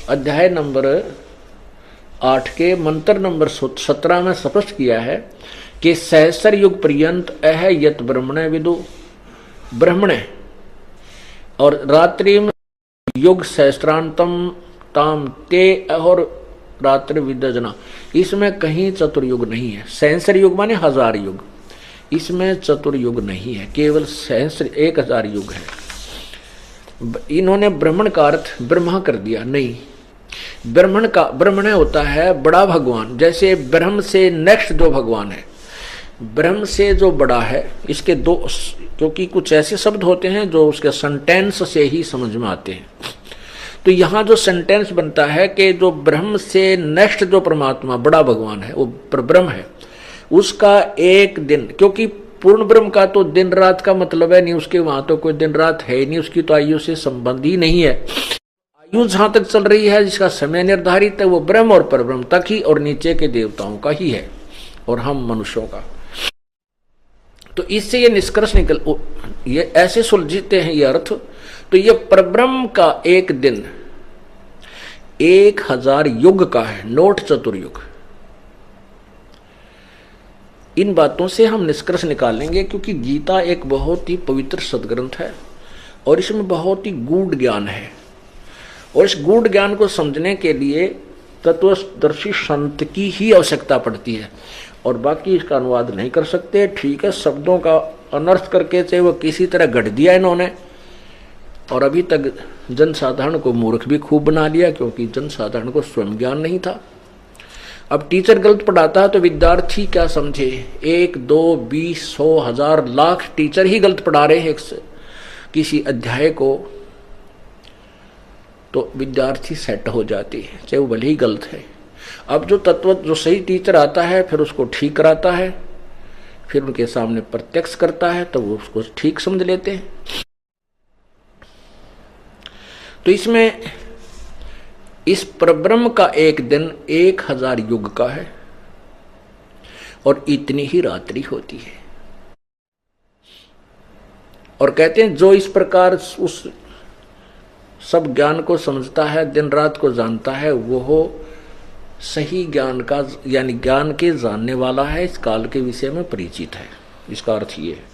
अध्याय नंबर 8 के मंत्र नंबर 17 में स्पष्ट किया है कि सहस्र युग पर्यंत अह यत ब्रह्मणे विदु ब्रह्मणे, और रात्रि में युग सहस्त्रांतम ताम ते और रात्रि विदजना, इसमें कहीं चतुर्युग नहीं है। सहस्र युग माने 1000 युग, इसमें चतुर्युग नहीं है, केवल सहस्र 1000 युग है। इन्होंने ब्राह्मण का अर्थ ब्रह्मा कर दिया, नहीं। ब्रह्मण होता है बड़ा भगवान, जैसे ब्रह्म से नेक्स्ट जो भगवान है, ब्रह्म से जो बड़ा है, इसके दो, क्योंकि कुछ ऐसे शब्द होते हैं जो उसके सेंटेंस से ही समझ में आते हैं। तो यहाँ जो सेंटेंस बनता है कि जो ब्रह्म से नेक्स्ट जो परमात्मा बड़ा भगवान है वो ब्रह्म है, उसका एक दिन, क्योंकि पूर्ण ब्रह्म का तो दिन रात का मतलब है नहीं, उसके वहां तो कोई दिन रात है नहीं, उसकी तो आयु से संबंध ही नहीं है। आयु जहां तक चल रही है, जिसका समय निर्धारित है, वो ब्रह्म और परब्रह्म तक ही और नीचे के देवताओं का ही है और हम मनुष्यों का। तो इससे ये निष्कर्ष निकल, ये ऐसे सुलझते हैं ये अर्थ। तो ये परब्रह्म का एक दिन 1000 युग का है, नोट चतुर्युग। इन बातों से हम निष्कर्ष निकालेंगे, क्योंकि गीता एक बहुत ही पवित्र सदग्रंथ है और इसमें बहुत ही गूढ़ ज्ञान है, और इस गूढ़ ज्ञान को समझने के लिए तत्वदर्शी संत की ही आवश्यकता पड़ती है, और बाकी इसका अनुवाद नहीं कर सकते। ठीक है, शब्दों का अनर्थ करके चाहे वो किसी तरह गढ़ दिया इन्होंने, और अभी तक जनसाधारण को मूर्ख भी खूब बना लिया, क्योंकि जनसाधारण को स्वयं ज्ञान नहीं था। अब टीचर गलत पढ़ाता है तो विद्यार्थी क्या समझे, 1 2 20 100 1000 लाख टीचर ही गलत पढ़ा रहे हैं किसी अध्याय को, तो विद्यार्थी सेट हो जाती है, चाहे वो भले ही गलत है। अब जो तत्व, जो सही टीचर आता है, फिर उसको ठीक कराता है, फिर उनके सामने प्रत्यक्ष करता है, तो वो उसको ठीक समझ लेते हैं। तो इसमें इस परब्रह्म का एक दिन 1000 युग का है, और इतनी ही रात्रि होती है। और कहते हैं जो इस प्रकार उस सब ज्ञान को समझता है, दिन रात को जानता है, वो सही ज्ञान का, यानी ज्ञान के जानने वाला है, इस काल के विषय में परिचित है। इसका अर्थ ये है।